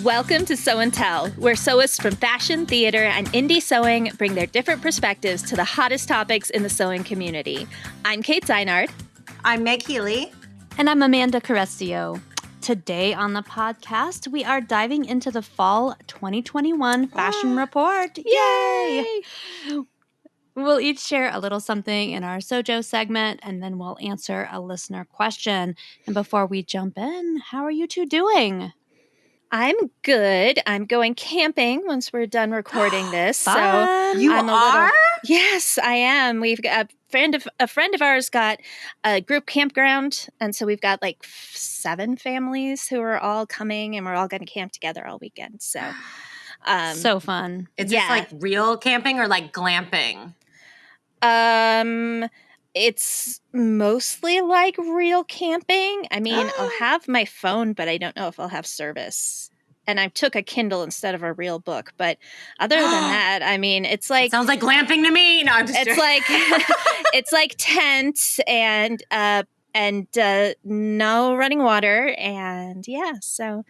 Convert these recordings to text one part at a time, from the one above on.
Welcome to Sew and Tell, where sewists from fashion, theater, and indie sewing bring their different perspectives to the hottest topics in the sewing community. I'm Kate Zaynard. I'm Meg Healy. And I'm Amanda Carestio. Today on the podcast, we are diving into the fall 2021 fashion report. Yay! We'll each share a little something in our SewJo segment, and then we'll answer a listener question. And before we jump in, how are you two doing? I'm good. I'm going camping once we're done recording this. Fun. So You I'm are? Yes, I am. We've got a friend of ours got a group campground, and so we've got like 7 families who are all coming, and we're all going to camp together all weekend. So, So fun. Is this like real camping or like glamping? It's mostly like real camping. I mean, I'll have my phone, but I don't know if I'll have service. And I took a Kindle instead of a real book. But other than that, I mean, it's like... Sounds like glamping to me. No, I'm just... It's like... it's like tents and no running water. And yeah, so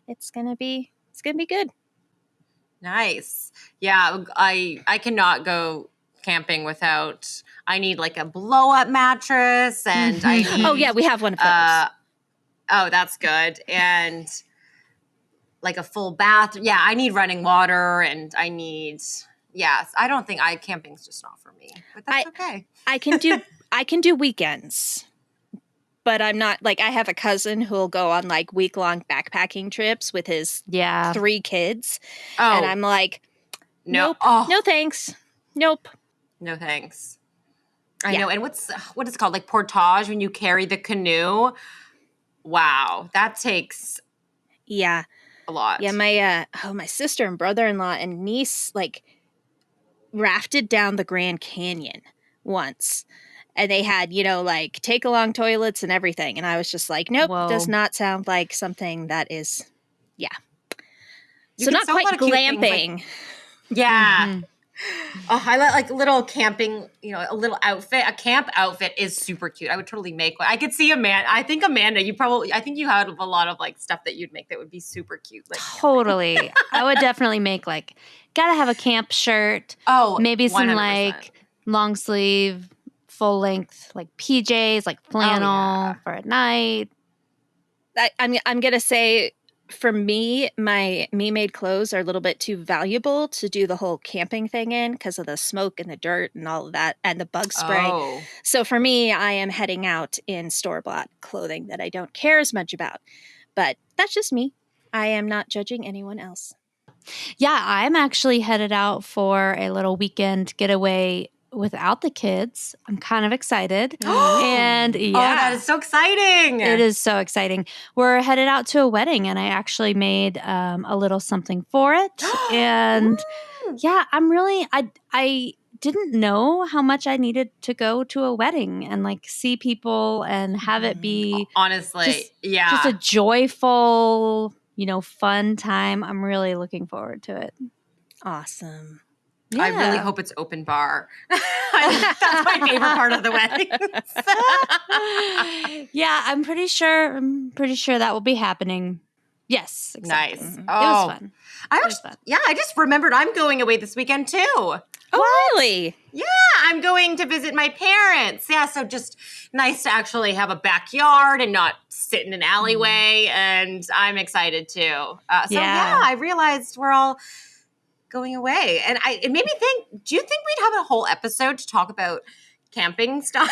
it's gonna be good. Nice. Yeah, I cannot go camping without... I need like a blow-up mattress and I need... Oh, yeah, we have one of those. Oh, that's good. And like a full bath. Yeah, I need running water and I need... Yes, I don't think camping's just not for me. But that's okay. I can do weekends. But I'm not like I have a cousin who'll go on like week-long backpacking trips with his 3 kids. Oh. And I'm like, no. Nope. Oh. No thanks. Nope. No thanks. I know. And what is it called? Like portage when you carry the canoe. Wow. That takes a lot. Yeah, my sister and brother-in-law and niece like rafted down the Grand Canyon once. And they had, like take-along toilets and everything. And I was just like, nope, does not sound like something that is, So not quite glamping. Yeah. Mm-hmm. Oh, I like little camping, a little outfit. A camp outfit is super cute. I would totally make one. I could see Amanda. I think you had a lot of like stuff that you'd make that would be super cute. Like totally. I would definitely make gotta have a camp shirt. Oh, maybe some 100%. like long sleeve, full length, like PJs, like flannel for at night. I'm going to say for me, my me-made clothes are a little bit too valuable to do the whole camping thing in because of the smoke and the dirt and all of that and the bug spray. Oh. So for me, I am heading out in store-bought clothing that I don't care as much about. But that's just me. I am not judging anyone else. Yeah, I'm actually headed out for a little weekend getaway without the kids. I'm kind of excited. And Oh, that is so exciting. It is so exciting. We're headed out to a wedding and I actually made a little something for it. And yeah, I didn't know how much I needed to go to a wedding and like see people and have it be honestly, just a joyful, fun time. I'm really looking forward to it. Awesome. Yeah. I really hope it's open bar. That's my favorite part of the wedding. Yeah, I'm pretty sure that will be happening. Yes, exactly. Nice. It was fun. I just remembered I'm going away this weekend too. Oh, really? Yeah, I'm going to visit my parents. Yeah, so just nice to actually have a backyard and not sit in an alleyway. And I'm excited too. I realized we're all going away. And it made me think, do you think we'd have a whole episode to talk about camping style?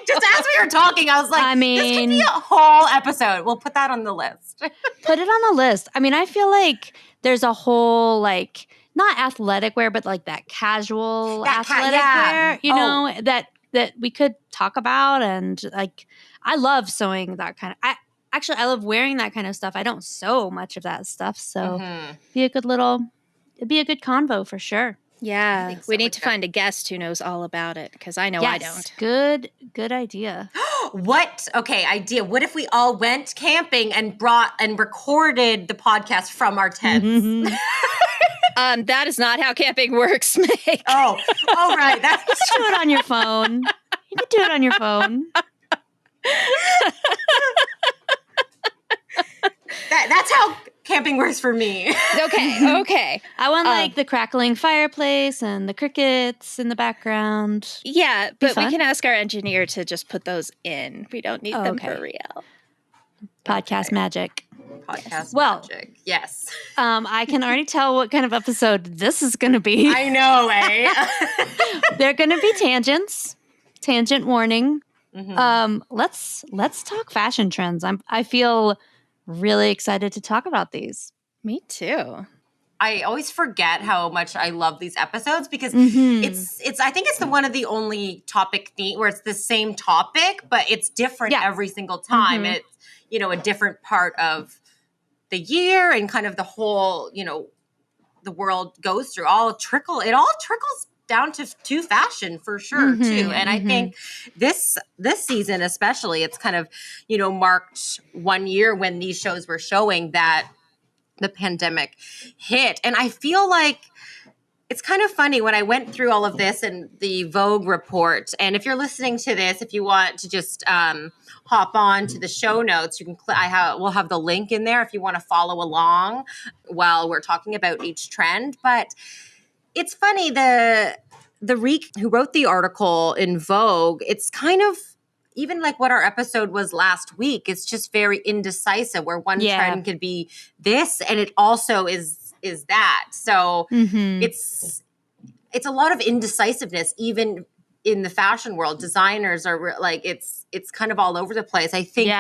Just as we were talking, I was like, this could be a whole episode. We'll put that on the list. Put it on the list. I mean, I feel like there's a whole like, not athletic wear, but like that casual athletic wear, that we could talk about. And like, I love sewing that kind of, I love wearing that kind of stuff. I don't sew much of that stuff. So it'd be a good convo for sure. Yeah. We need to find a guest who knows all about it because I know I don't. Good idea. What? Okay, idea. What if we all went camping and recorded the podcast from our tents? Mm-hmm. That is not how camping works, Meg. Oh, right. That's do it on your phone. You can do it on your phone. That's how Camping works for me. Okay. I want like the crackling fireplace and the crickets in the background. Yeah, but we can ask our engineer to just put those in. We don't need them for real. Podcast magic. Podcast magic. Yes. I can already tell what kind of episode this is going to be. I know, eh? They're going to be tangents. Tangent warning. Mm-hmm. Let's talk fashion trends. I feel really excited to talk about these. Me too. I always forget how much I love these episodes because it's I think it's one of the only topic where it's the same topic, but it's different every single time. It's, a different part of the year and kind of the whole, the world goes through. It all trickles down to fashion for sure too. And I think this season especially, it's kind of, marked 1 year when these shows were showing that the pandemic hit. And I feel like it's kind of funny when I went through all of this and the Vogue report. And if you're listening to this, if you want to just hop on to the show notes, you can we'll have the link in there if you want to follow along while we're talking about each trend. But it's funny, the who wrote the article in Vogue, it's kind of even like what our episode was last week. It's just very indecisive, where one trend could be this and it also is that. So it's a lot of indecisiveness, even in the fashion world. Designers are like, it's kind of all over the place. I think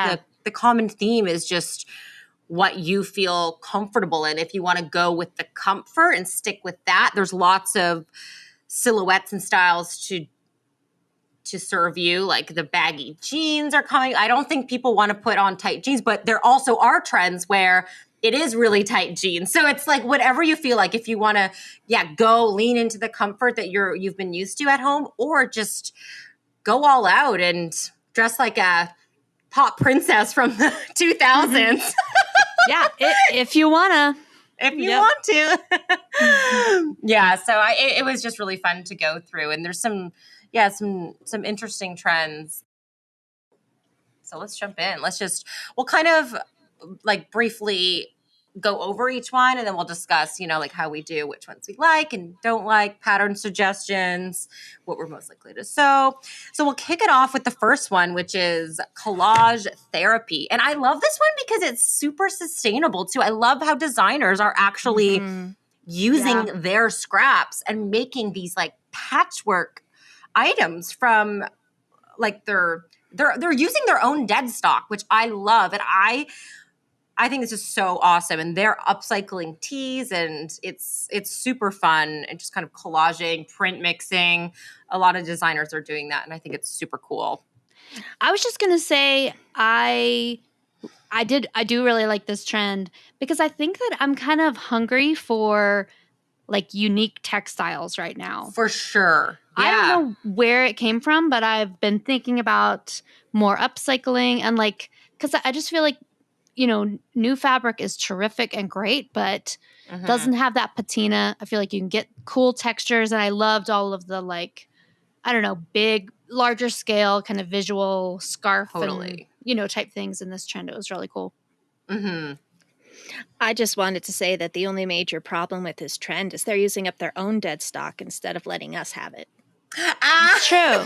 the common theme is just what you feel comfortable in. If you want to go with the comfort and stick with that, there's lots of silhouettes and styles to serve you. Like the baggy jeans are coming. I don't think people want to put on tight jeans, but there also are trends where it is really tight jeans. So it's like whatever you feel like. If you want to, go lean into the comfort that you've been used to at home, or just go all out and dress like a pop princess from the 2000s. If you wanna. If you want to. So it was just really fun to go through. And there's some interesting trends. So let's jump in. We'll kind of like briefly go over each one, and then we'll discuss, like how we do, which ones we like and don't like, pattern suggestions, what we're most likely to sew. So we'll kick it off with the first one, which is Collage Therapy. And I love this one because it's super sustainable too. I love how designers are actually using their scraps and making these like patchwork items from like they're using their own dead stock, which I love. And I think this is so awesome. And they're upcycling tees, and it's super fun, and just kind of collaging, print mixing. A lot of designers are doing that, and I think it's super cool. I was just going to say I do really like this trend because I think that I'm kind of hungry for like unique textiles right now. For sure. Yeah. I don't know where it came from, but I've been thinking about more upcycling and like, because I just feel like, new fabric is terrific and great, but doesn't have that patina. I feel like you can get cool textures, and I loved all of the like, I don't know, big, larger scale kind of visual scarf and, type things in this trend. It was really cool. I just wanted to say that the only major problem with this trend is they're using up their own dead stock instead of letting us have it. True.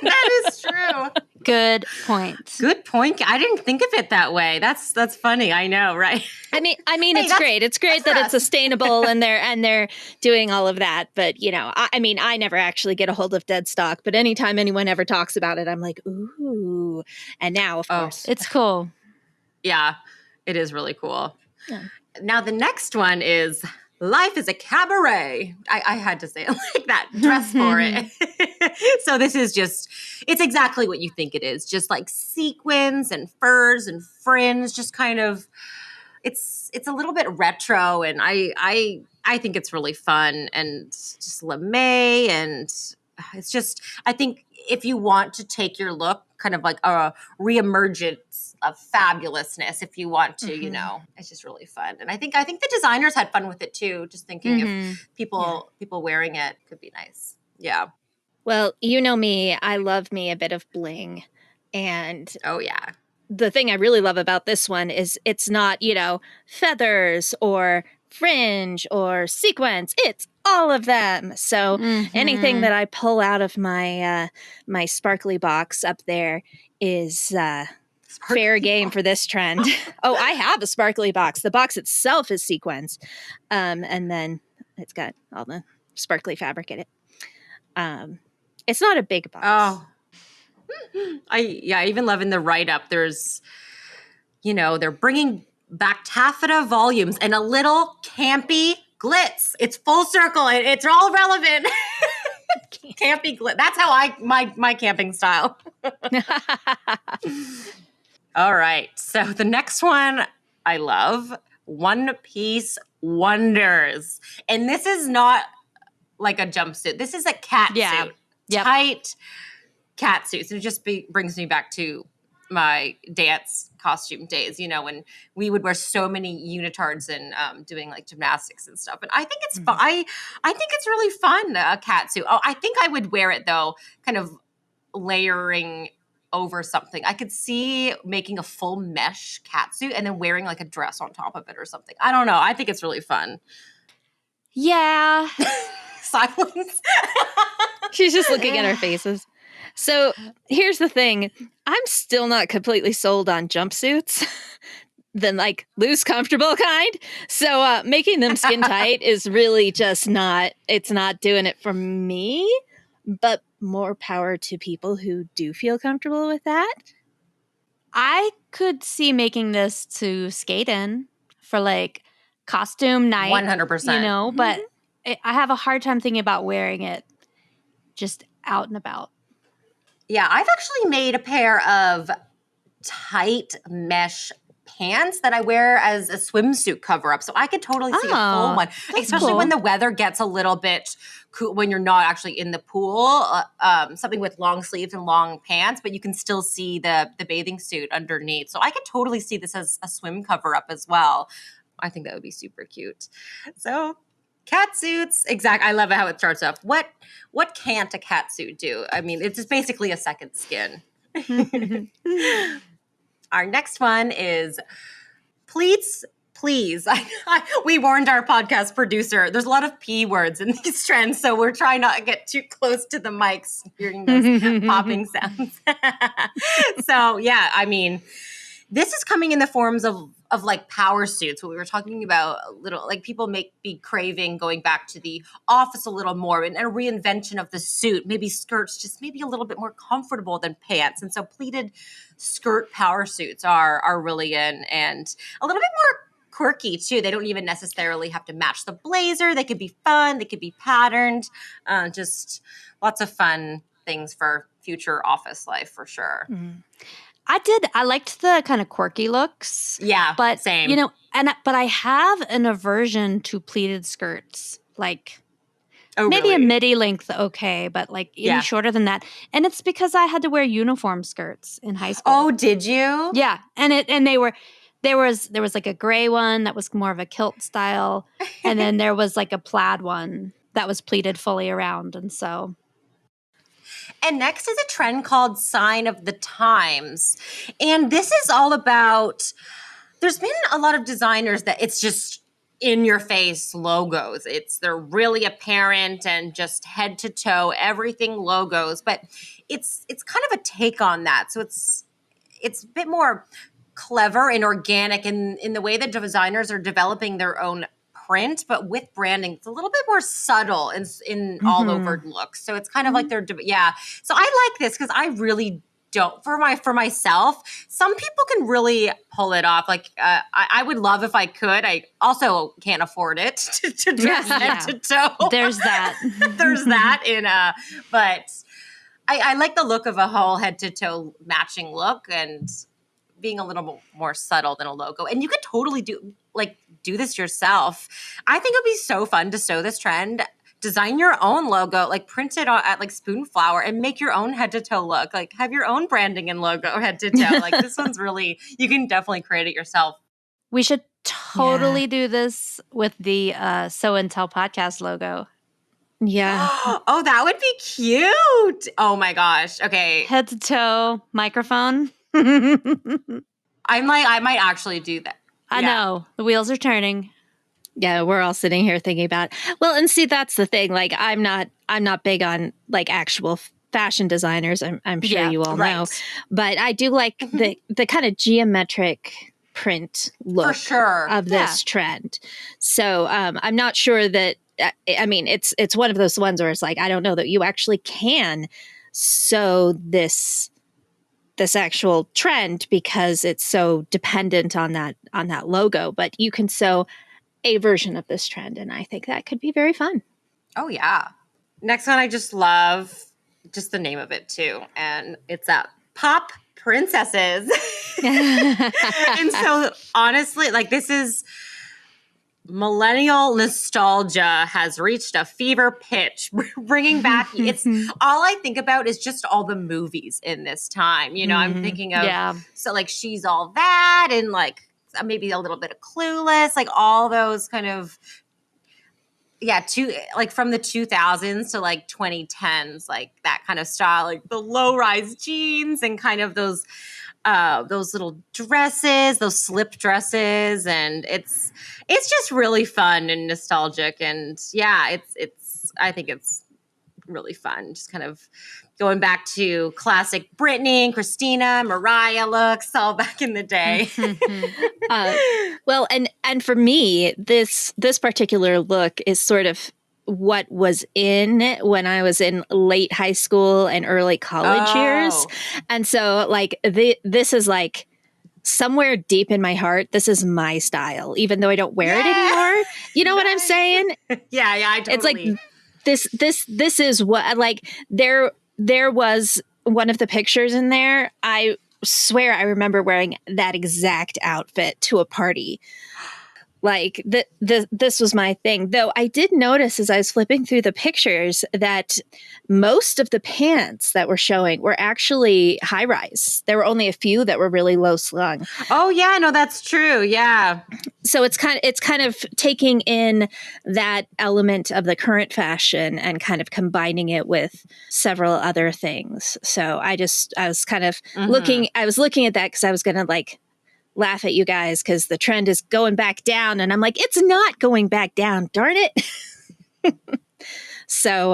That is true. Good point. Good point. I didn't think of it that way. That's funny. I know, right? I mean, it's great. It's great that it's sustainable and they're doing all of that. But I never actually get a hold of dead stock. But anytime anyone ever talks about it, I'm like, ooh. And now, of course, it's cool. Yeah, it is really cool. Yeah. Now the next one is Life is a Cabaret. I had to say it like that. Dress for it. So this is it's exactly what you think it is. Just like sequins and furs and fringe, just kind of, it's a little bit retro, and I think it's really fun, and just lame, and it's just, I think if you want to take your look kind of like a reemergence of fabulousness, if you want to, it's just really fun. And I think the designers had fun with it too. Just thinking if people wearing it could be nice. Yeah. Well, you know me, I love me a bit of bling. And oh yeah. the thing I really love about this one is it's not, feathers or fringe or sequins. It's all of them. So anything that I pull out of my my sparkly box up there is fair game for this trend. Oh, I have a sparkly box. The box itself is sequins. And then it's got all the sparkly fabric in it. It's not a big box. Oh, I even love in the write-up, there's, they're bringing back taffeta volumes and a little campy glitz. It's full circle. It's all relevant. Campy glitz. That's how my camping style. All right. So the next one I love, One Piece Wonders. And this is not like a jumpsuit. This is a cat suit. Yep. Tight cat suits. And it just brings me back to my dance costume days, when we would wear so many unitards and doing like gymnastics and stuff. And I think it's fun. I think it's really fun, a cat suit. Oh, I think I would wear it though, kind of layering over something. I could see making a full mesh cat suit and then wearing like a dress on top of it or something. I don't know. I think it's really fun. Yeah. Silence. She's just looking at our faces. So here's the thing. I'm still not completely sold on jumpsuits. Than like loose, comfortable kind. So making them skin tight is really just it's not doing it for me. But more power to people who do feel comfortable with that. I could see making this to skate in for like costume night. 100%. But I have a hard time thinking about wearing it just out and about. Yeah, I've actually made a pair of tight mesh pants that I wear as a swimsuit cover-up. So I could totally see a full one, especially when the weather gets a little bit cool, when you're not actually in the pool, something with long sleeves and long pants, but you can still see the bathing suit underneath. So I could totally see this as a swim cover-up as well. I think that would be super cute. So cat suits, exactly. I love how it starts off. What can't a cat suit do? I mean, it's just basically a second skin. Our next one is pleats, please. We warned our podcast producer. There's a lot of P words in these trends, so we're trying not to get too close to the mics hearing those popping sounds. So, yeah, I mean, this is coming in the forms of like power suits, what we were talking about a little, like people be craving going back to the office a little more, and a reinvention of the suit, maybe skirts, just maybe a little bit more comfortable than pants. And so pleated skirt power suits are really in, and a little bit more quirky too. They don't even necessarily have to match the blazer. They could be fun. They could be patterned. Just lots of fun things for future office life for sure. Mm-hmm. I liked the kind of quirky looks. Yeah, but same. But I have an aversion to pleated skirts. Like maybe really? A midi length, okay, but like any shorter than that. And it's because I had to wear uniform skirts in high school. Oh, did you? Yeah, and there was like a gray one that was more of a kilt style, and then there was like a plaid one that was pleated fully around, and so. And next is a trend called Sign of the Times. And this is all about, there's been a lot of designers that it's just in your face logos. They're really apparent and just head to toe, everything logos. But it's kind of a take on that. So it's a bit more clever and organic in the way that designers are developing their own print, but with branding, it's a little bit more subtle in all over looks. So it's kind of like they're, So I like this because I really don't, for myself, some people can really pull it off. Like I would love if I could. I also can't afford it to dress head to toe. There's that. There's that but I like the look of a whole head to toe matching look and being a little more subtle than a logo. And you could totally do this yourself. I think it would be so fun to sew this trend, design your own logo, like print it at like Spoonflower and make your own head to toe look, like have your own branding and logo head to toe. Like this one's really, you can definitely create it yourself. We should totally do this with the Sew and Tell podcast logo. Yeah. Oh, that would be cute. Oh my gosh. Okay. Head to toe microphone. I'm like, I might actually do that. I know. The wheels are turning. Yeah, we're all sitting here thinking about, well, and see, that's the thing. Like, I'm not big on like actual fashion designers. I'm sure you all know, but I do like the kind of geometric print look for sure of this trend. So I'm not sure that, I mean, it's one of those ones where it's like, I don't know that you actually can sew this actual trend because it's so dependent on that logo, but you can sew a version of this trend, and I think that could be very fun. Oh yeah. Next one, I just love just the name of it too, and it's Pop Princesses. And so honestly, like, this is millennial nostalgia has reached a fever pitch, bringing back, it's all I think about is just all the movies in this time. You know, I'm thinking of, so like She's All That, and like maybe a little bit of Clueless, like all those kind of, like from the 2000s to like 2010s, like that kind of style, like the low-rise jeans and kind of those little dresses, those slip dresses, and it's just really fun and nostalgic, and I think it's really fun, just kind of going back to classic Britney and Christina, Mariah looks all back in the day. Well, and for me, this particular look is sort of what was in when I was in late high school and early college years. And so like this is like somewhere deep in my heart, this is my style, even though I don't wear it anymore. You know what I'm saying? Yeah, I totally. It's like this is what, like, there was one of the pictures in there. I swear I remember wearing that exact outfit to a party. Like this was my thing. Though I did notice as I was flipping through the pictures that most of the pants that were showing were actually high rise. There were only a few that were really low slung. Oh yeah, no, that's true. Yeah. So it's kind of taking in that element of the current fashion and kind of combining it with several other things. So I was kind of looking at that because I was going to like laugh at you guys because the trend is going back down, and I'm like, it's not going back down, darn it. So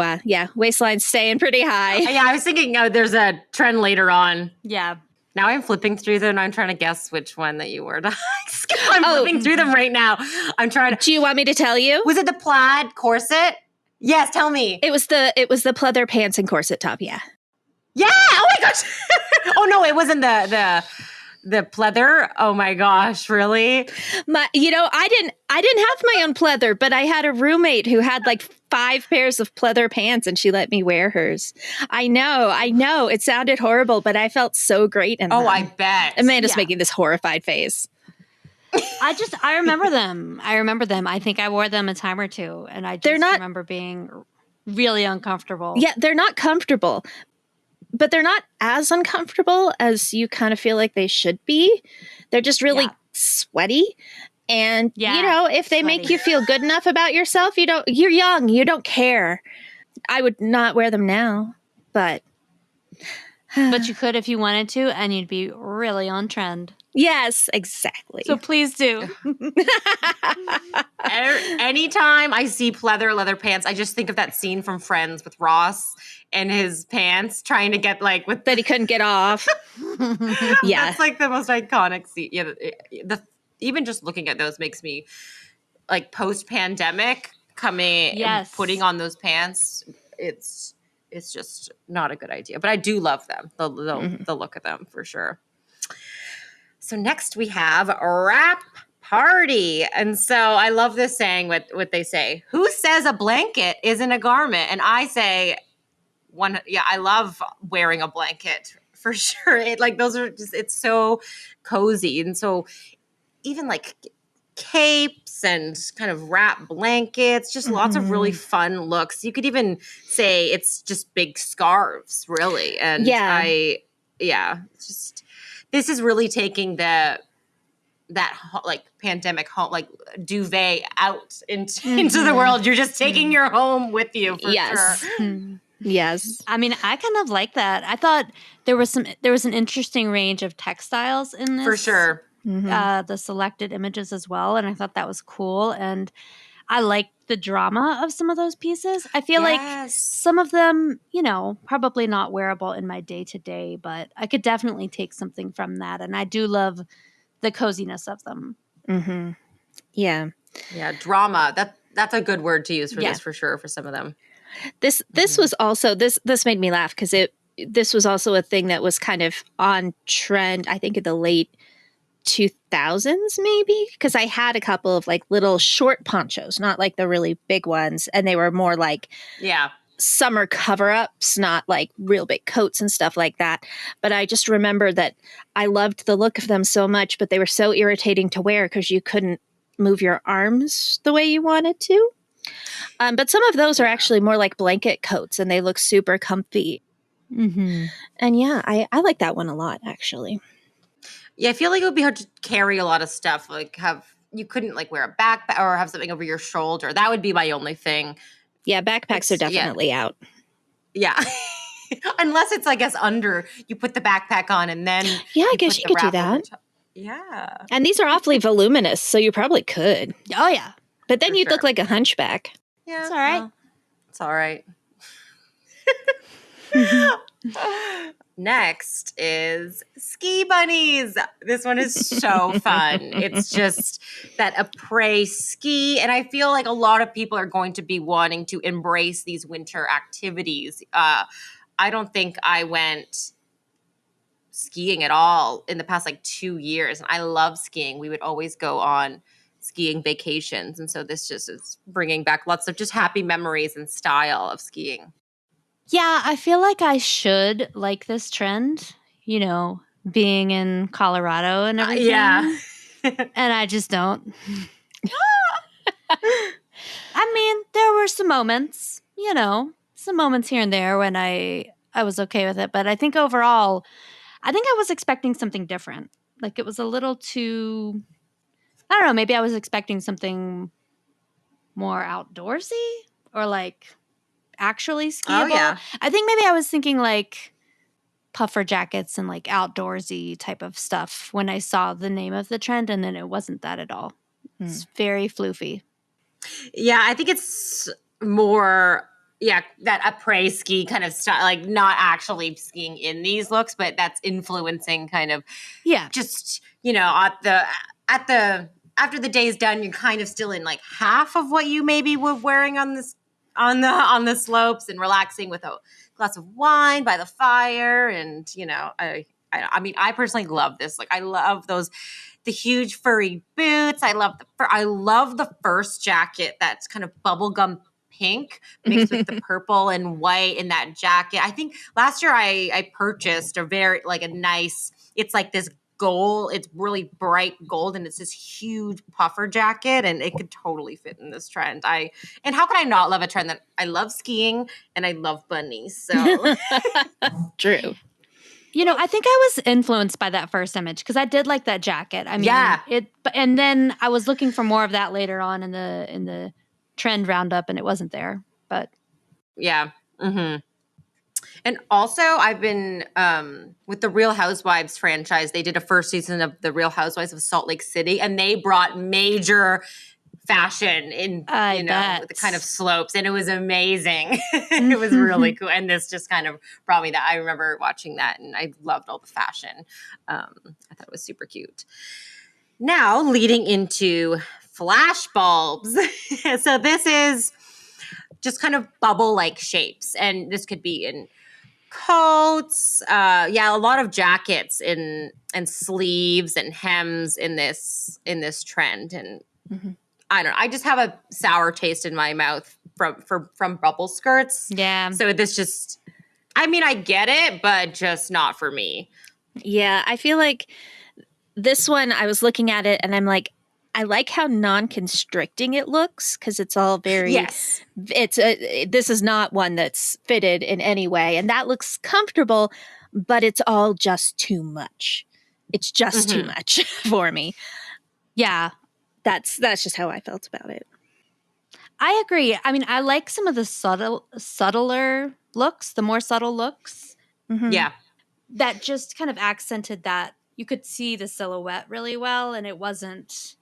waistline's staying pretty high. Yeah, I was thinking there's a trend later on. Yeah. Now I'm flipping through them and I'm trying to guess which one that you were. I'm flipping through them right now. I'm trying to. Do you want me to tell you? Was it the plaid corset? Yes, tell me. It was the pleather pants and corset top, yeah. Yeah, oh my gosh. Oh no, it wasn't the pleather. Oh my gosh, really? I didn't have my own pleather, but I had a roommate who had like 5 pairs of pleather pants and she let me wear hers. I know. It sounded horrible, but I felt so great in them. Oh, I bet. Amanda's making this horrified face. I remember them. I think I wore them a time or two, and I just remember being really uncomfortable. Yeah, they're not comfortable. But they're not as uncomfortable as you kind of feel like they should be. They're just really sweaty. And, if they make you feel good enough about yourself, you're young, you don't care. I would not wear them now, but. But you could if you wanted to, and you'd be really on trend. Yes, exactly. So please do. Anytime I see pleather leather pants, I just think of that scene from Friends with Ross and his pants trying to get that he couldn't get off. Yeah. That's like the most iconic scene. Yeah. Even just looking at those makes me like post-pandemic coming and putting on those pants. It's just not a good idea, but I do love them. The look of them for sure. So next we have Wrap Party. And so I love this saying, what they say, who says a blanket isn't a garment? And I say I love wearing a blanket for sure. It's so cozy. And so even like capes and kind of wrap blankets, just lots of really fun looks. You could even say it's just big scarves, really. And this is really taking that like pandemic home, like duvet out into the world. You're just taking your home with you for sure. Yes. I mean, I kind of like that. I thought there was an interesting range of textiles in this. For sure. The selected images as well. And I thought that was cool. And I liked the drama of some of those pieces. I feel like some of them, probably not wearable in my day-to-day, but I could definitely take something from that. And I do love the coziness of them. Mm-hmm. Yeah. Yeah, drama. That's a good word to use for this, for sure, for some of them. This was also, this made me laugh because this was also a thing that was kind of on trend, I think in the late 2000s maybe, because I had a couple of like little short ponchos, not like the really big ones, and they were more like summer cover-ups, not like real big coats and stuff like that. But I just remember that I loved the look of them so much, but they were so irritating to wear because you couldn't move your arms the way you wanted to. But some of those are actually more like blanket coats, and they look super comfy. Mm-hmm. And yeah, I like that one a lot, actually. Yeah, I feel like it would be hard to carry a lot of stuff. Like you couldn't like wear a backpack or have something over your shoulder. That would be my only thing. Yeah, backpacks are definitely out. Yeah. Unless it's, I guess, under, you put the backpack on and then. Yeah, I guess you could do that. Yeah. And these are awfully voluminous, so you probably could. Oh, yeah. But then you'd look like a hunchback. Yeah. It's all right. Well, it's all right. Next is ski bunnies. This one is so fun. It's just that après ski. And I feel like a lot of people are going to be wanting to embrace these winter activities. I don't think I went skiing at all in the past like 2 years. And I love skiing. We would always go on skiing vacations. And so this just is bringing back lots of just happy memories and style of skiing. Yeah, I feel like I should like this trend, being in Colorado and everything. Yeah. And I just don't. I mean, there were some moments, some moments here and there when I was okay with it. But I think overall, I was expecting something different. Like it was a little too, I don't know, maybe I was expecting something more outdoorsy or like actually skiable. Oh, yeah. I think maybe I was thinking like puffer jackets and like outdoorsy type of stuff when I saw the name of the trend, and then it wasn't that at all. It's very floofy. Yeah, I think it's more, that après ski kind of style, like not actually skiing in these looks, but that's influencing kind of, just, after the day's done, you're kind of still in like half of what you maybe were wearing on the slopes and relaxing with a glass of wine by the fire. And, I mean, I personally love this. Like I love the huge furry boots. I love the first jacket that's kind of bubblegum pink mixed with the purple and white in that jacket. I think last year I purchased a nice, it's like this gold, it's really bright gold, and it's this huge puffer jacket, and it could totally fit in this trend. And how can I not love a trend that I love skiing and I love bunnies? So True. I think I was influenced by that first image because I did like that jacket. I mean, and then I was looking for more of that later on in the trend roundup, and it wasn't there. But yeah. Mm-hmm. And also, I've been with the Real Housewives franchise. They did a first season of the Real Housewives of Salt Lake City, and they brought major fashion in, with the kind of slopes, and it was amazing. It was really cool, and this just kind of brought me that. I remember watching that, and I loved all the fashion. I thought it was super cute. Now, leading into flash bulbs. So this is just kind of bubble-like shapes, and this could be in coats, a lot of jackets and sleeves and hems in this trend. And I don't know, I just have a sour taste in my mouth from bubble skirts. Yeah. So this just, I mean, I get it, but just not for me. Yeah, I feel like this one, I was looking at it and I'm like, I like how non-constricting it looks because it's all very. Yes. This is not one that's fitted in any way, and that looks comfortable, but it's all just too much. It's just too much for me. Yeah, that's just how I felt about it. I agree. I mean, I like some of the subtler looks, the more subtle looks. Mm-hmm. Yeah. That just kind of accented that. You could see the silhouette really well, and it wasn't,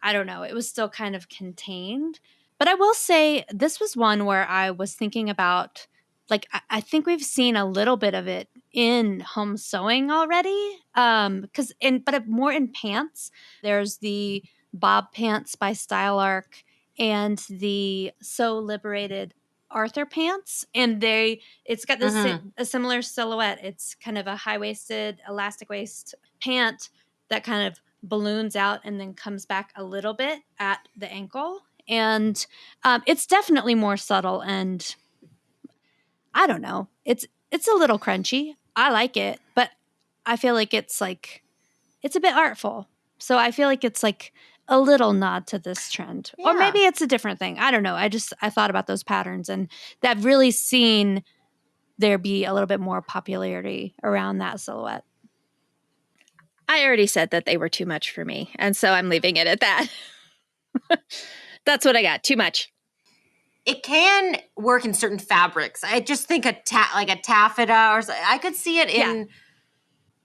I don't know, it was still kind of contained. But I will say this was one where I was thinking about, like, I think we've seen a little bit of it in home sewing already. But more in pants. There's the Bob Pants by Style Arc and the So Liberated Arthur pants, and it's got this a similar silhouette. It's kind of a high-waisted elastic waist pant that kind of balloons out and then comes back a little bit at the ankle, and it's definitely more subtle, and I don't know, it's a little crunchy. I like it, but I feel like it's a bit artful, so I feel like it's like a little nod to this trend. Yeah. Or maybe it's a different thing. I don't know. I thought about those patterns, and that really seen there be a little bit more popularity around that silhouette. I already said that they were too much for me, and so I'm leaving it at that. That's what I got. Too much. It can work in certain fabrics. I just think like a taffeta or something. I could see it in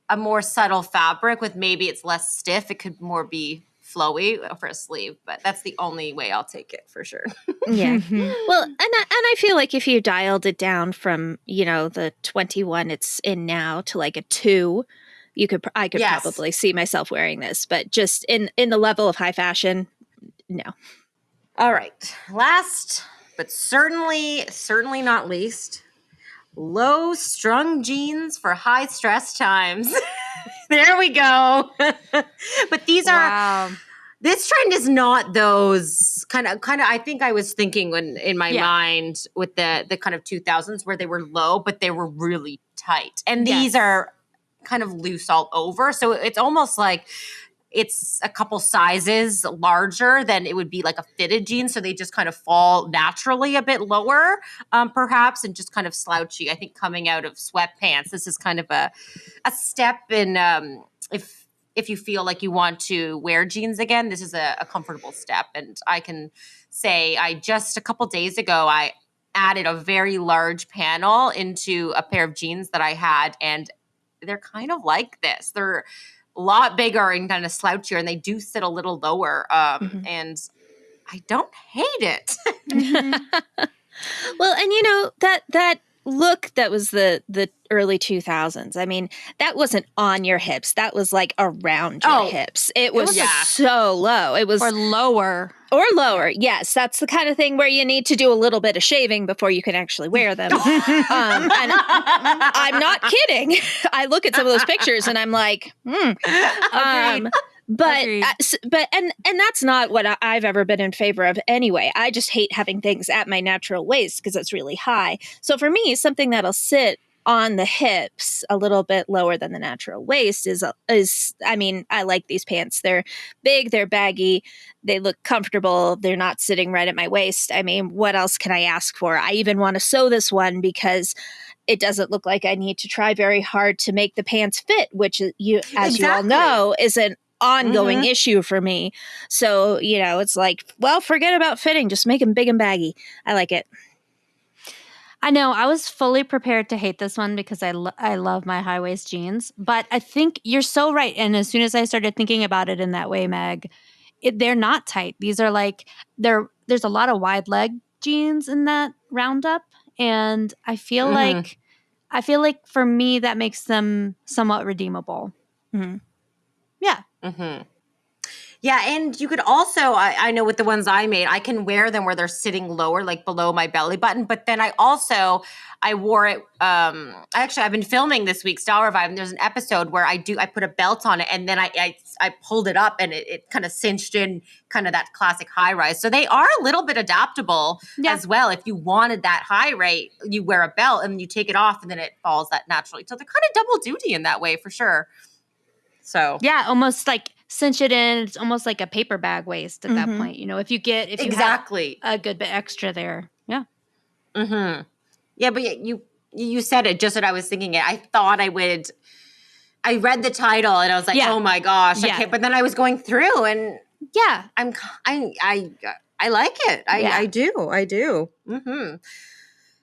a more subtle fabric with maybe it's less stiff. It could more be flowy for a sleeve, but that's the only way I'll take it for sure. Yeah. Well, and I feel like if you dialed it down from, the 21 it's in now to like a 2, I could probably see myself wearing this, but just in the level of high fashion, no. All right. Last, but certainly not least, low strung jeans for high stress times. There we go. But these are, this trend is not those kind of, I think I was thinking in my mind with the kind of 2000s where they were low, but they were really tight. And these are kind of loose all over. So it's almost like it's a couple sizes larger than it would be like a fitted jean. So they just kind of fall naturally a bit lower, perhaps, and just kind of slouchy. I think coming out of sweatpants, this is kind of a step in if you feel like you want to wear jeans again, this is a comfortable step. And I can say just a couple days ago, I added a very large panel into a pair of jeans that I had, and they're kind of like this. They're a lot bigger and kind of slouchier, and they do sit a little lower. And I don't hate it. Well, and that look that was the early 2000s. I mean, that wasn't on your hips. That was like around your hips. It was so low. It was lower. Or lower. Yes, that's the kind of thing where you need to do a little bit of shaving before you can actually wear them. And I'm not kidding. I look at some of those pictures and I'm like, But that's not what I've ever been in favor of anyway. I just hate having things at my natural waist because it's really high. So for me, something that'll sit on the hips a little bit lower than the natural waist is I mean, I like these pants. They're big, they're baggy, they look comfortable, they're not sitting right at my waist. I mean, what else can I ask for? I even want to sew this one because it doesn't look like I need to try very hard to make the pants fit, which you all know is an ongoing issue for me. So, it's like, well, forget about fitting, just make them big and baggy. I like it. I know. I was fully prepared to hate this one because I love my high waist jeans, but I think you're so right. And as soon as I started thinking about it in that way, Meg, they're not tight. These are like there's a lot of wide leg jeans in that roundup, and I feel like for me that makes them somewhat redeemable. Yeah. Yeah, and you could also, I know with the ones I made, I can wear them where they're sitting lower, like below my belly button. But then I wore it, I've been filming this week, Style Revive, and there's an episode where I put a belt on it, and then I pulled it up, and it kind of cinched in kind of that classic high rise. So they are a little bit adaptable as well. If you wanted that high rate, you wear a belt, and you take it off, and then it falls that naturally. So they're kind of double duty in that way, for sure. So yeah, almost like cinch it in. It's almost like a paper bag waist at that point. If you exactly have a good bit extra there. Yeah. Yeah, but you said it just what I was thinking it. I thought I would. I read the title and I was like, oh my gosh, okay. But then I was going through and I I like it. I do. Mm-hmm.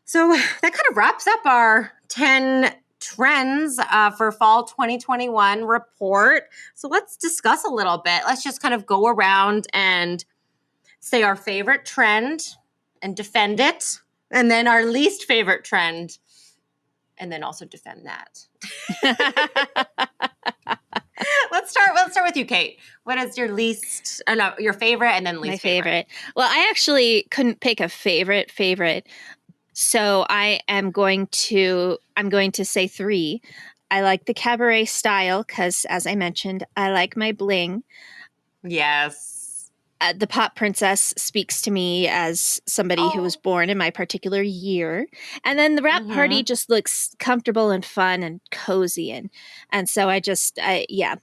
So that kind of wraps up our 10 trends for fall 2021 report. So let's discuss a little bit. Let's just kind of go around and say our favorite trend and defend it, and then our least favorite trend, and then also defend that. Let's start with you, Kate. What is your least? No, your favorite, and then least. My favorite. Well, I actually couldn't pick a favorite. So I'm going to say 3. I like the cabaret style because, as I mentioned, I like my bling. Yes. The Pop Princess speaks to me as somebody who was born in my particular year. And then the Wrap Party just looks comfortable and fun and cozy. And so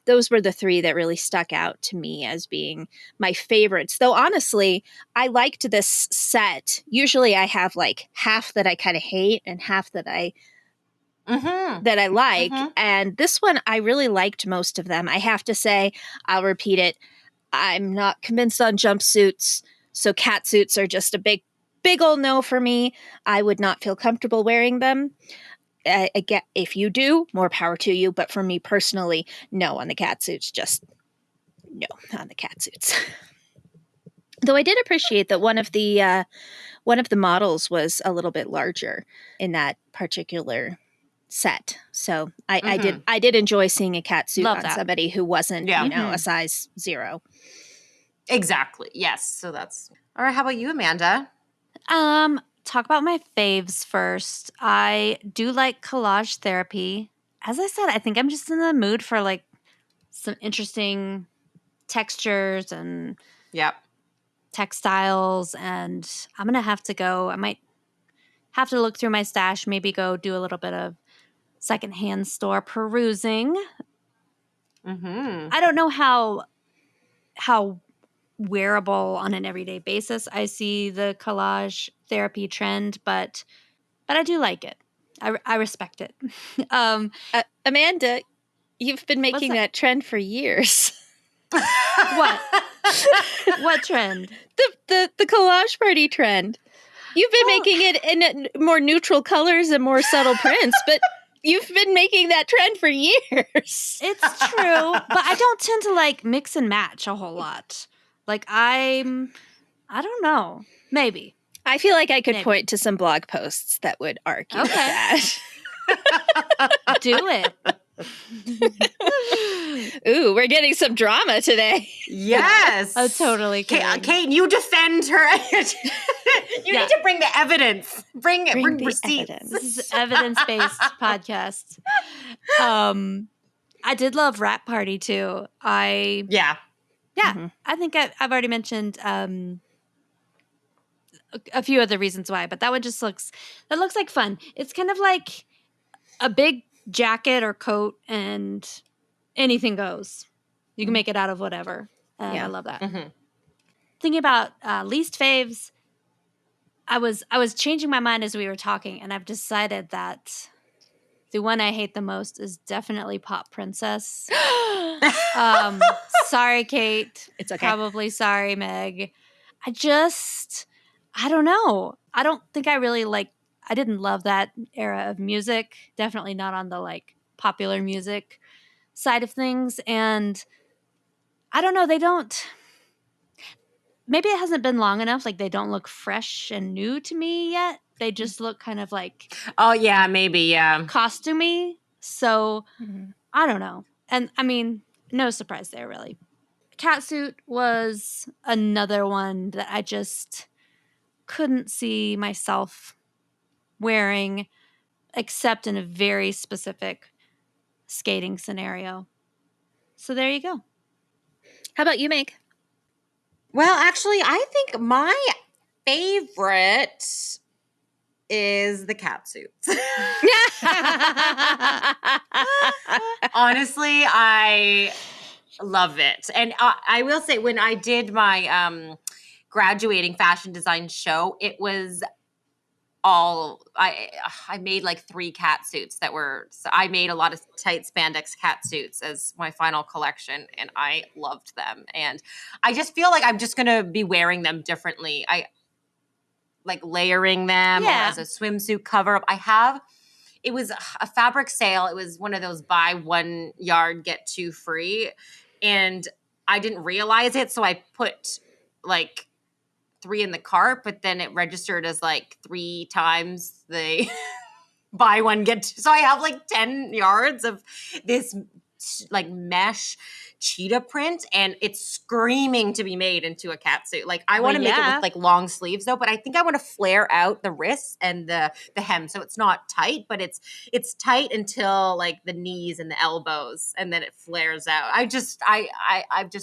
those were the 3 that really stuck out to me as being my favorites. Though honestly, I liked this set. Usually I have like half that I kind of hate and half that I like. And this one, I really liked most of them. I have to say, I'll repeat it. I'm not convinced on jumpsuits, so cat suits are just a big old no for me. I would not feel comfortable wearing them. Again, if you do, more power to you. But for me personally, no on the cat suits. Just no on the cat suits. Though I did appreciate that one of the models was a little bit larger in that particular set. So I did enjoy seeing a cat suit on somebody who wasn't, a size 0. Exactly. Yes. So that's all right. How about you, Amanda? Talk about my faves first. I do like Collage Therapy. As I said, I think I'm just in the mood for like some interesting textures and textiles, and I'm gonna have to go. I might have to look through my stash, maybe go do a little bit of secondhand store perusing. I don't know how wearable on an everyday basis I see the Collage Therapy trend, but I do like it. I respect it. Amanda, you've been making that trend for years. What? What trend? The Collage Party trend. You've been making it in more neutral colors and more subtle prints, but you've been making that trend for years. It's true, but I don't tend to like mix and match a whole lot. Like I don't know. Maybe. I feel like I could point to some blog posts that would argue with that. Do it. Ooh, we're getting some drama today. Yes. Oh, totally. Kate, you defend her. You need to bring the evidence. Bring receipts. Evidence. This is an evidence-based podcast. I did love Wrap Party too. Yeah. I think I've already mentioned a few other reasons why, but that one just looks like fun. It's kind of like a big jacket or coat, and anything goes. You can make it out of whatever. I love that. Thinking about least faves, I was changing my mind as we were talking, and I've decided that the one I hate the most is definitely Pop Princess. Sorry, Kate. It's okay. Probably sorry, Meg. I don't know. I don't think I didn't love that era of music. Definitely not on the like popular music side of things. And I don't know. Maybe it hasn't been long enough. Like they don't look fresh and new to me yet. They just look kind of like, oh yeah, maybe, yeah, costumey. So I don't know. And I mean, no surprise there really. Catsuit was another one that I just couldn't see myself wearing except in a very specific skating scenario. So there you go. How about you, Meg? Well, actually, I think my favorite is the catsuits. Honestly, I love it. And I will say, when I did my graduating fashion design show, it was I made like 3 cat suits so I made a lot of tight spandex cat suits as my final collection, and I loved them. And I just feel like I'm just going to be wearing them differently. I like layering them or as a swimsuit cover. It was a fabric sale. It was one of those buy 1 yard, get 2 free. And I didn't realize it. So I put like 3 in the cart, but then it registered as like 3 times the buy 1, get 2. So I have like 10 yards of this like mesh cheetah print, and it's screaming to be made into a cat suit. Like I want to make it with like long sleeves though, but I think I want to flare out the wrists and the hem, so it's not tight, but it's tight until like the knees and the elbows, and then it flares out. I've just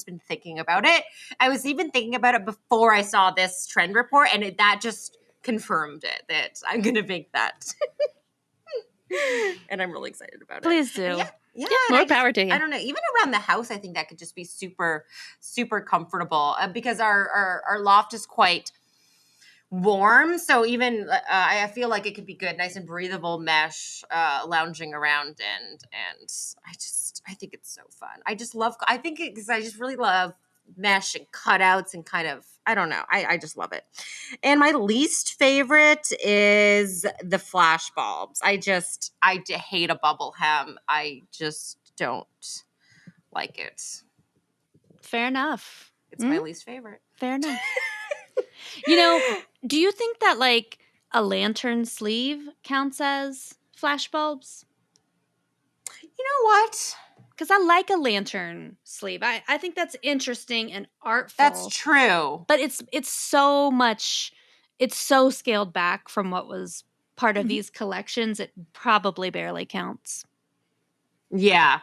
been thinking about it. I was even thinking about it before I saw this trend report, and that just confirmed it that I'm gonna make that. And I'm really excited about it. Please do. Yeah, more power to you. I don't know. Even around the house, I think that could just be super, super comfortable because our loft is quite warm. So even I feel like it could be good, nice and breathable mesh, lounging around and I think it's so fun. I just really love mesh and cutouts and kind of, I don't know. I just love it. And my least favorite is the flash bulbs. I hate a bubble hem. I just don't like it. Fair enough. It's my least favorite. Fair enough. You know, do you think that like a lantern sleeve counts as flash bulbs? You know what? Because I like a lantern sleeve. I think that's interesting and artful. That's true. But it's so scaled back from what was part of these collections. It probably barely counts. Yeah.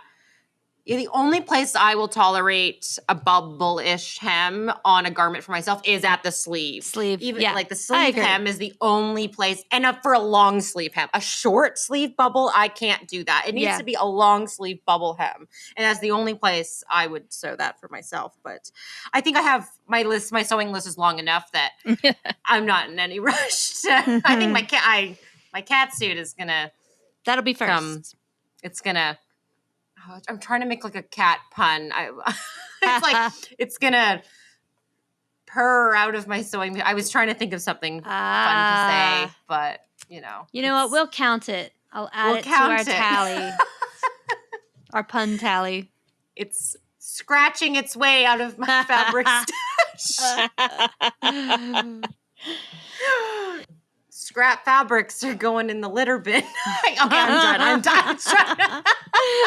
The only place I will tolerate a bubble-ish hem on a garment for myself is at the sleeve. Even like the sleeve hem is the only place, and for a long sleeve hem. A short sleeve bubble, I can't do that. It needs to be a long sleeve bubble hem, and that's the only place I would sew that for myself. But I think I have my sewing list is long enough that I'm not in any rush. I think my cat suit is gonna. That'll be first. It's gonna. I'm trying to make like a cat pun. It's like it's gonna purr out of my sewing. I was trying to think of something fun to say, but you know what? We'll count it. I'll add it to our tally, our pun tally. It's scratching its way out of my fabric stash. Scrap fabrics are going in the litter bin. Okay, I'm done.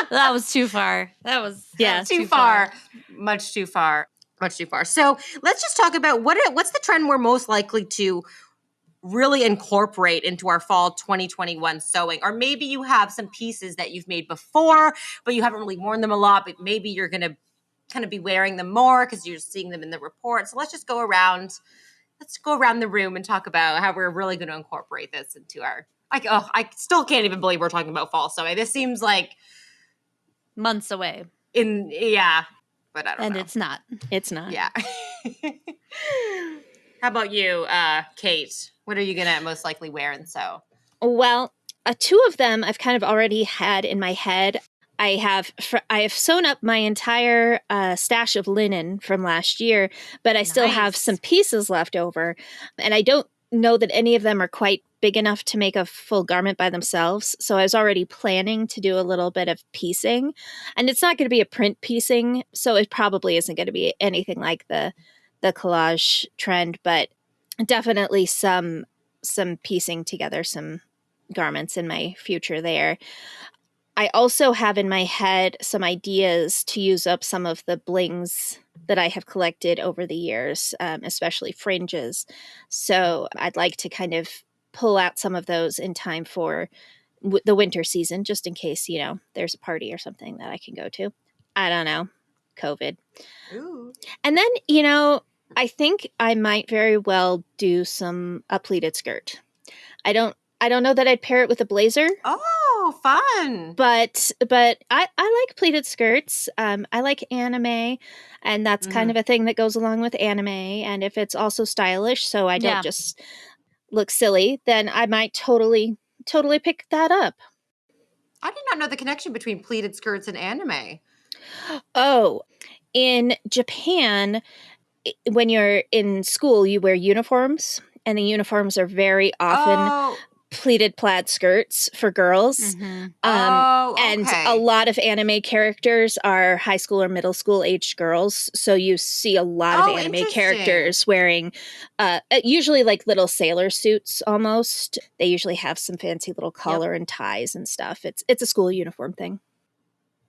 That was too far. That was too far. Much too far. So let's just talk about what's the trend we're most likely to really incorporate into our fall 2021 sewing. Or maybe you have some pieces that you've made before, but you haven't really worn them a lot, but maybe you're going to kind of be wearing them more because you're seeing them in the report. So let's just go around. Let's go around the room and talk about how we're really going to incorporate this into our. I still can't even believe we're talking about fall sewing. This seems like months away. But I don't know. And it's not. It's not. Yeah. How about you, Kate? What are you going to most likely wear and sew? Well, 2 of them I've kind of already had in my head. I have sewn up my entire stash of linen from last year, but I still have some pieces left over. And I don't know that any of them are quite big enough to make a full garment by themselves. So I was already planning to do a little bit of piecing. And it's not going to be a print piecing, so it probably isn't going to be anything like the collage trend, but definitely some piecing together some garments in my future there. I also have in my head some ideas to use up some of the blings that I have collected over the years, especially fringes. So I'd like to kind of pull out some of those in time for the winter season, just in case, there's a party or something that I can go to. I don't know. COVID. Ooh. And then, I think I might very well do a pleated skirt. I don't know that I'd pair it with a blazer. Oh, fun. But I like pleated skirts. I like anime, and that's kind of a thing that goes along with anime. And if it's also stylish, so I don't just looks silly, then I might totally pick that up. I did not know the connection between pleated skirts and anime. Oh, in Japan, when you're in school, you wear uniforms, and the uniforms are very often pleated plaid skirts for girls. Mm-hmm. And a lot of anime characters are high school or middle school aged girls. So you see a lot of anime characters wearing usually like little sailor suits almost. They usually have some fancy little collar and ties and stuff. It's a school uniform thing.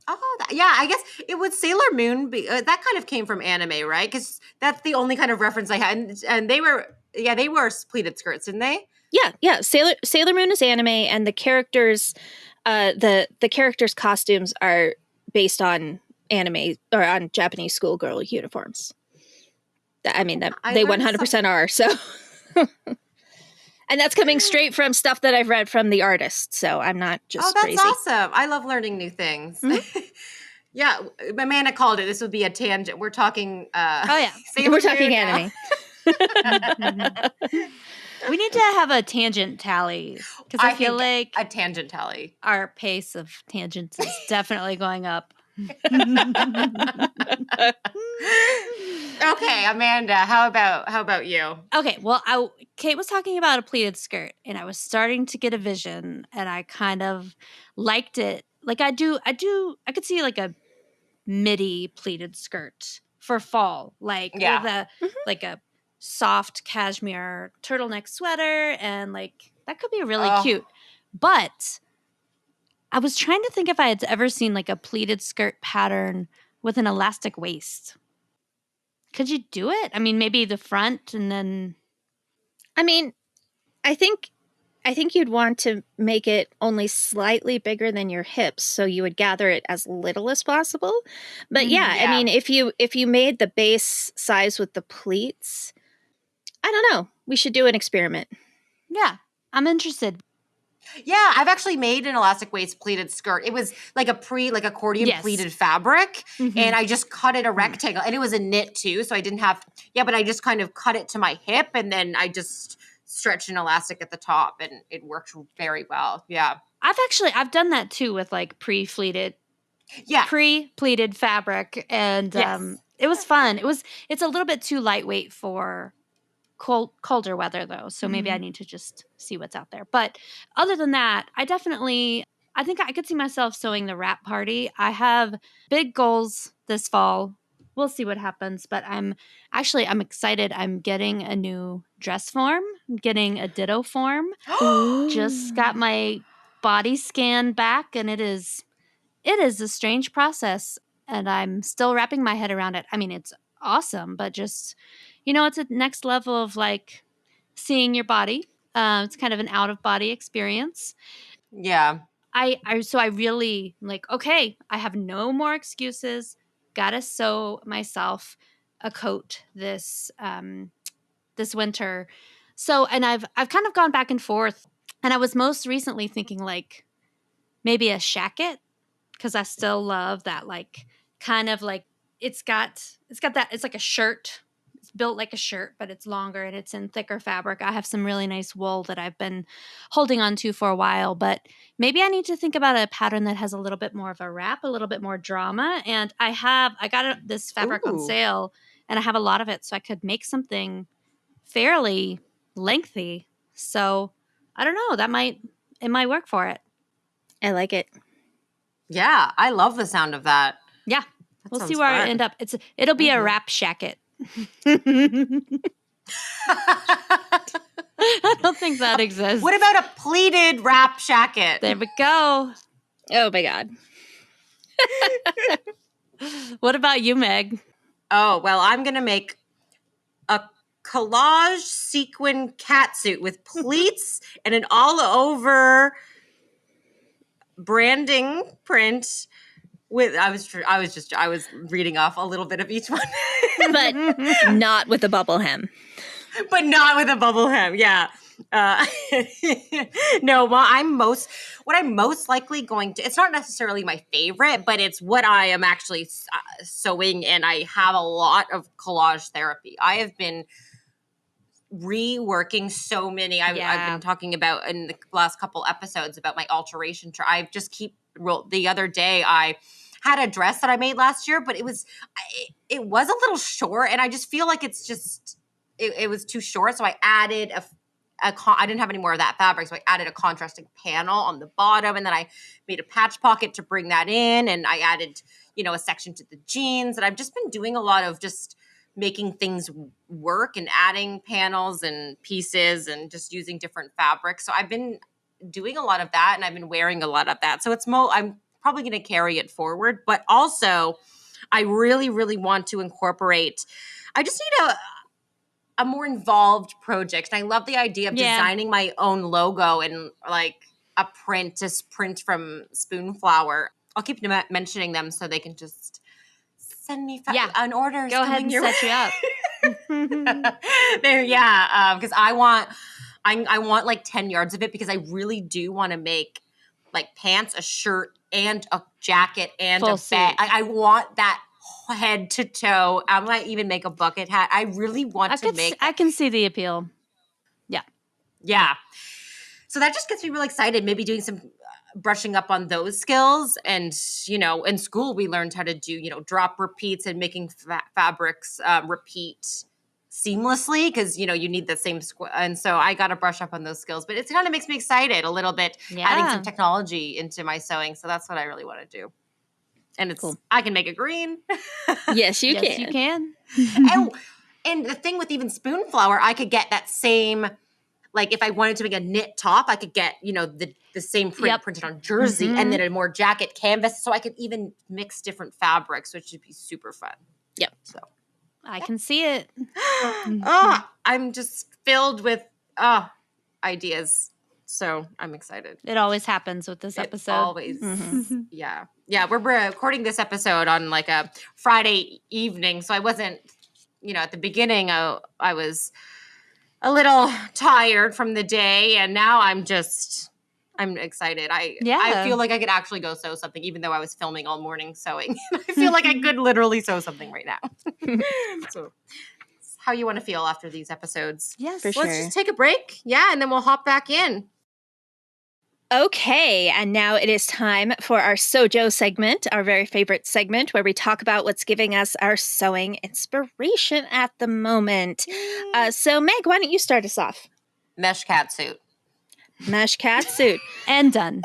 Oh, I guess it was Sailor Moon. That kind of came from anime, right? Because that's the only kind of reference I had. And they were pleated skirts, didn't they? Yeah. Sailor Moon is anime, and the characters, the characters' costumes are based on anime or on Japanese schoolgirl uniforms. I mean, they 100% are. So, and that's coming straight from stuff that I've read from the artist. So I'm not just crazy. Oh, that's awesome! I love learning new things. Mm-hmm. Yeah, Amanda called it. This would be a tangent. We're talking. We're talking anime. We need to have a tangent tally because I feel like a tangent tally. Our pace of tangents is definitely going up. Okay, Amanda, how about you? Okay, well, Kate was talking about a pleated skirt, and I was starting to get a vision, and I kind of liked it. Like I could see like a midi pleated skirt for fall, like with a like a soft cashmere turtleneck sweater, and like that could be really cute. But I was trying to think if I had ever seen like a pleated skirt pattern with an elastic waist. Could you do it? I mean, maybe the front and then. I mean, I think you'd want to make it only slightly bigger than your hips, so you would gather it as little as possible. But I mean, if you made the base size with the pleats, I don't know. We should do an experiment. Yeah, I'm interested. Yeah, I've actually made an elastic waist pleated skirt. It was like accordion pleated fabric, and I just cut it a rectangle, and it was a knit too, so I didn't have but I just kind of cut it to my hip, and then I just stretched an elastic at the top, and it worked very well. Yeah, I've done that too with like pre-pleated fabric, and it was fun. It's a little bit too lightweight for colder weather though, so maybe I need to just see what's out there. But other than that, I think I could see myself sewing the wrap party. I have big goals this fall. We'll see what happens, but I'm excited. I'm getting a new dress form. I'm getting a ditto form. Just got my body scan back, and it is a strange process, and I'm still wrapping my head around it. I mean, it's awesome, but just it's a next level of like seeing your body. It's kind of an out of body experience. Yeah. I really like, okay, I have no more excuses. Gotta sew myself a coat this winter. So, and I've kind of gone back and forth, and I was most recently thinking like maybe a shacket, because I still love that like kind of like it's got that, it's like a shirt. It's built like a shirt, but it's longer and it's in thicker fabric. I have some really nice wool that I've been holding on to for a while, but maybe I need to think about a pattern that has a little bit more of a wrap, a little bit more drama. And I got this fabric on sale, and I have a lot of it, so I could make something fairly lengthy. So I don't know, it might work for it. I like it. Yeah, I love the sound of that. Yeah, we'll see where I end up. It'll be a wrap shacket. I don't think that exists. What about a pleated wrap shacket? There we go. Oh my God. What about you, Meg? Oh, well, I'm going to make a collage sequin catsuit with pleats and an all over branding print. I was reading off a little bit of each one. But not with a bubble hem. But not with a bubble hem, yeah. No, what I'm most likely going to, it's not necessarily my favorite, but it's what I am actually sewing, and I have a lot of collage therapy. I have been reworking so many. I've been talking about in the last couple episodes about my alteration. I just keep the other day I had a dress that I made last year, but it was a little short, and I just feel like it's just it was too short. So I added I didn't have any more of that fabric, so I added a contrasting panel on the bottom, and then I made a patch pocket to bring that in, and I added, a section to the jeans. And I've just been doing a lot of just making things work and adding panels and pieces and just using different fabrics. So I've been doing a lot of that, and I've been wearing a lot of that. So I'm probably going to carry it forward, but also I really, really want to incorporate. I just need a more involved project. And I love the idea of designing my own logo and like a print from Spoonflower. I'll keep mentioning them so they can just send me an order. Go ahead and set you up. Because I want like 10 yards of it, because I really do want to make like pants, a shirt, and a jacket, and full a bag. I want that head to toe. I might even make a bucket hat. I really want to make. I can see the appeal. Yeah. Yeah. So that just gets me really excited. Maybe doing some brushing up on those skills. And, in school we learned how to do, drop repeats and making fabrics repeat seamlessly, because, you need the same and so I got to brush up on those skills. But it kind of makes me excited a little bit, adding some technology into my sewing. So that's what I really want to do. And it's cool. I can make it green. Yes, you can. Yes, you can. And the thing with even Spoonflower, I could get that same, like if I wanted to make a knit top, I could get, the same print printed on jersey, and then a more jacket canvas. So I could even mix different fabrics, which would be super fun. Yep. So I can see it. I'm just filled with ideas. So I'm excited. It always happens with this episode. Always. Yeah. Yeah. We're recording this episode on like a Friday evening. So I wasn't, at the beginning, I was a little tired from the day. And now I'm excited. I feel like I could actually go sew something, even though I was filming all morning sewing. I feel like I could literally sew something right now. So how you want to feel after these episodes. Yes, for sure. Let's just take a break. Yeah. And then we'll hop back in. Okay, and now it is time for our SewJo segment, our very favorite segment, where we talk about what's giving us our sewing inspiration at the moment. So, Meg, why don't you start us off? Mesh catsuit. Mesh catsuit. And done.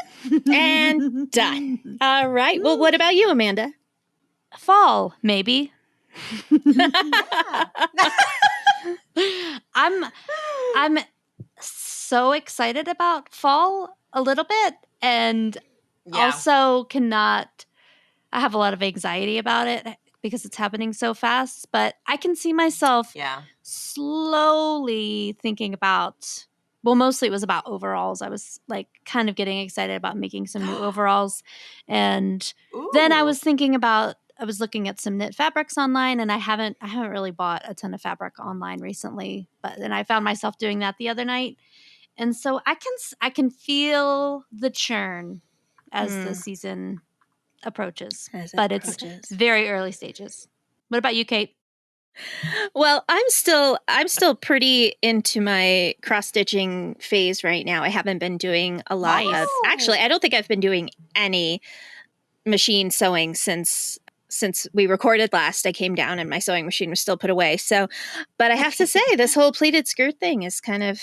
And done. All right. Well, what about you, Amanda? Fall, maybe. I'm so excited about fall a little bit, and also I have a lot of anxiety about it because it's happening so fast, but I can see myself slowly thinking about, well, mostly it was about overalls. I was like kind of getting excited about making some new overalls. And then I was looking at some knit fabrics online, and I haven't really bought a ton of fabric online recently, but then I found myself doing that the other night. And so I can feel the churn as the season approaches, it's very early stages. What about you, Kate? Well, I'm still pretty into my cross-stitching phase right now. I haven't been doing a lot of, actually, I don't think I've been doing any machine sewing since we recorded last. I came down and my sewing machine was still put away. So, but I have to say, this whole pleated skirt thing is kind of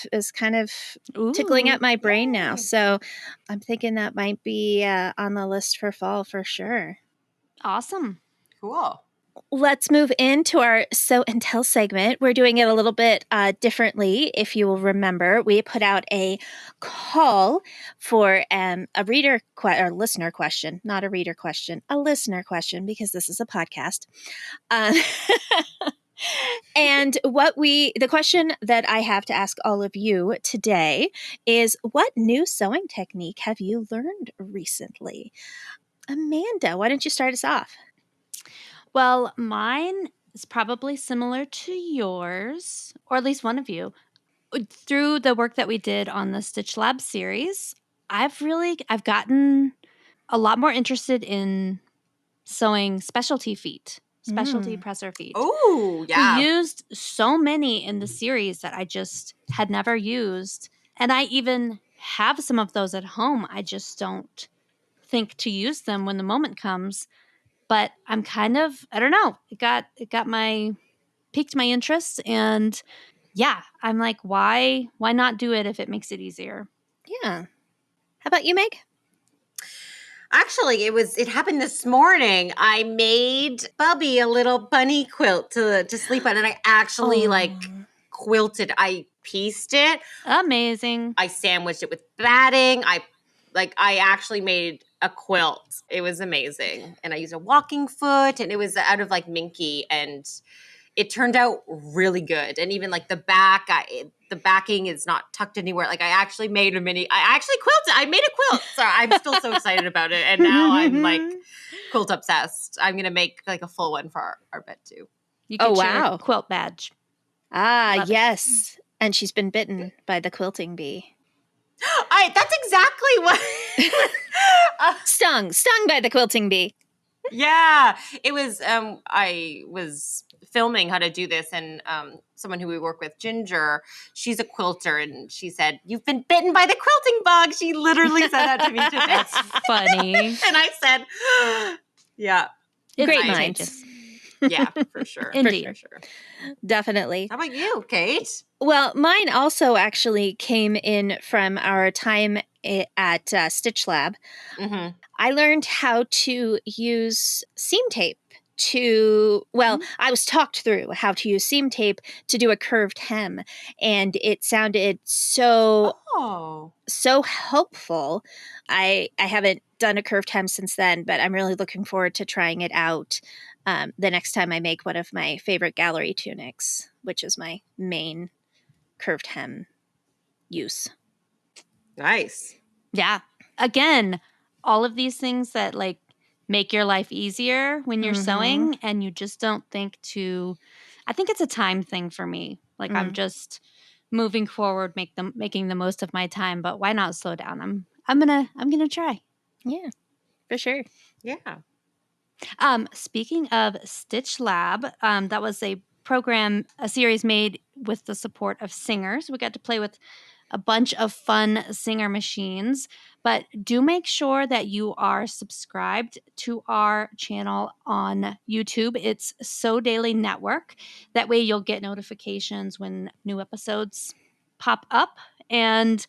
tickling at my brain now. So I'm thinking that might be on the list for fall for sure. Awesome. Cool. Let's move into our Sew and Tell segment. We're doing it a little bit differently. If you will remember, we put out a call for a listener question, not a reader question, a listener question, because this is a podcast. And the question that I have to ask all of you today is, what new sewing technique have you learned recently? Amanda, why don't you start us off? Well, mine is probably similar to yours, or at least one of you. Through the work that we did on the Stitch Lab series, I've gotten a lot more interested in sewing specialty feet. specialty presser feet. Oh, yeah. We used so many in the series that I just had never used. And I even have some of those at home. I just don't think to use them when the moment comes. But I'm kind of, I don't know, piqued my interest. And yeah, I'm like, why not do it if it makes it easier? Yeah. How about you, Meg? Actually, it happened this morning. I made Bubby a little bunny quilt to sleep on, and I actually quilted. I pieced it. Amazing. I sandwiched it with batting. I actually made a quilt. It was amazing. And I used a walking foot, and it was out of minky, and it turned out really good. And even the back, the backing is not tucked anywhere. I actually made I actually quilted. I made a quilt. So I'm still so excited about it. And now I'm quilt obsessed. I'm going to make a full one for our bed too. You get your quilt badge. Ah, yes. And she's been bitten by the quilting bee. That's exactly what. Stung by the quilting bee. Yeah, it was. I was filming how to do this, and someone who we work with, Ginger, she's a quilter, and she said, "You've been bitten by the quilting bug." She literally said that to me today. That's funny. And I said, "Yeah, great minds." Yeah, for sure. Indeed. For sure. Definitely. How about you, Kate? Well, mine also actually came in from our time at Stitch Lab. Mm-hmm. I learned how to use seam tape I was talked through how to use seam tape to do a curved hem, and it sounded so helpful. I haven't done a curved hem since then, but I'm really looking forward to trying it out the next time I make one of my favorite gallery tunics, which is my main curved hem use. Nice. Yeah. Again, all of these things that make your life easier when you're sewing, and you just don't think I think it's a time thing for me. I'm just moving forward, making the most of my time, but why not slow down? I'm gonna try. Yeah, for sure. Yeah. Speaking of Stitch Lab, that was a series made with the support of singers. We got to play with a bunch of fun singer machines, but do make sure that you are subscribed to our channel on YouTube. It's So Daily Network. That way you'll get notifications when new episodes pop up. And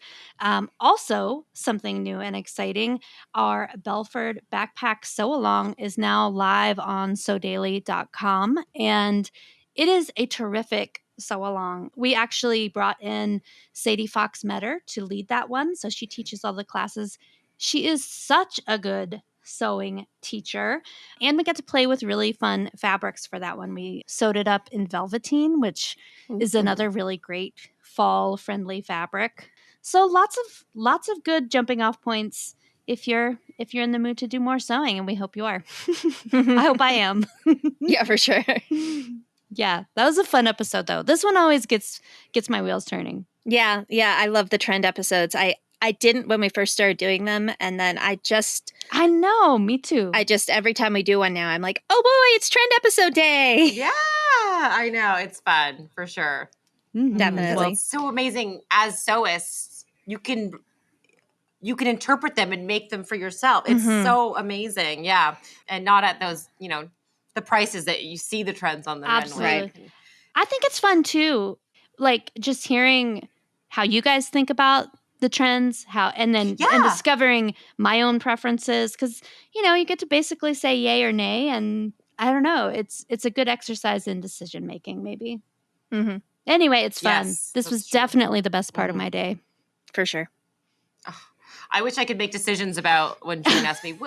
also something new and exciting, our Belford Backpack Sew Along is now live on sewdaily.com, and it is a terrific sew along. We actually brought in Sadie Fox Metter to lead that one, so she teaches all the classes. She is such a good sewing teacher, and we got to play with really fun fabrics for that one. We sewed it up in velveteen, which is another really great fall friendly fabric. So lots of good jumping off points if you're in the mood to do more sewing, and we hope you are. I hope I am. Yeah, for sure. Yeah, that was a fun episode, though. This one always gets my wheels turning. Yeah, I love the trend episodes. I didn't when we first started doing them, and then I know, me too. Every time we do one now, I'm like, oh boy, it's trend episode day. Yeah, I know. It's fun, for sure. Mm-hmm. Definitely. Well, it's so amazing. As sewists, you can interpret them and make them for yourself. It's so amazing. Yeah. And not at those, the prices that you see the trends on the Absolutely. runway. I think it's fun too. Just hearing how you guys think about the trends, and discovering my own preferences, because you get to basically say yay or nay, and I don't know, it's a good exercise in decision making, maybe. Mm-hmm. Anyway, it's fun. Yes, this was definitely the best part of my day, for sure. Oh, I wish I could make decisions about when Jane asked me,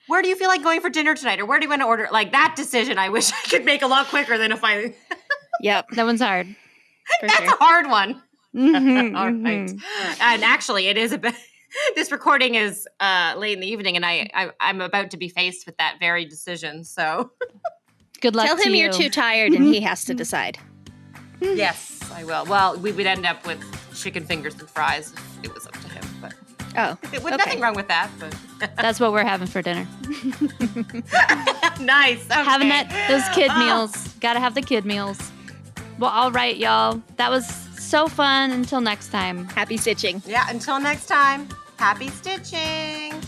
where do you feel like going for dinner tonight, or where do you want to order? That decision, I wish I could make a lot quicker than if I. Yep, that one's hard. That's a hard one. All right. And actually, it is a bit. This recording is late in the evening, and I'm about to be faced with that very decision. So, good luck. Tell him you're too tired, and he has to decide. Yes, I will. Well, we would end up with chicken fingers and fries if it was up to him. But Oh, nothing wrong with that. But that's what we're having for dinner. Nice. Okay. Having those kid meals. Gotta have the kid meals. Well, all right, y'all. That was so fun. Until next time. Happy stitching. Yeah, until next time. Happy stitching.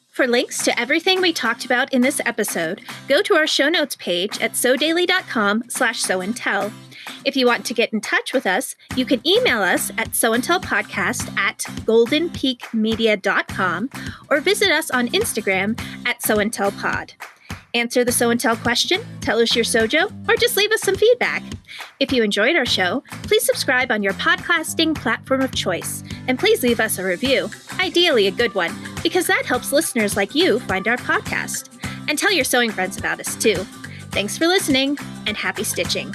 For links to everything we talked about in this episode, go to our show notes page at sewdaily.com/sewandtell. If you want to get in touch with us, you can email us at sewandtellpodcast@goldenpeakmedia.com or visit us on Instagram at sewandtellpod. Answer the Sew and Tell question, tell us your SewJo, or just leave us some feedback. If you enjoyed our show, please subscribe on your podcasting platform of choice, and please leave us a review, ideally a good one, because that helps listeners like you find our podcast. And tell your sewing friends about us too. Thanks for listening, and happy stitching.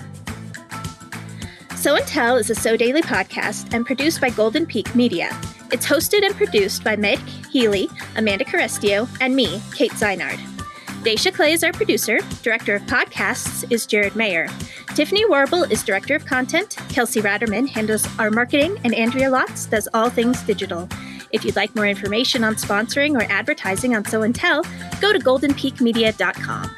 Sew and Tell is a Sew Daily podcast and produced by Golden Peak Media. It's hosted and produced by Meg Healy, Amanda Carestio, and me, Kate Zaynard. Daisha Clay is our producer. Director of podcasts is Jared Mayer. Tiffany Warble is Director of Content. Kelsey Ratterman handles our marketing, and Andrea Lotz does all things digital. If you'd like more information on sponsoring or advertising on Sew and Tell, go to goldenpeakmedia.com.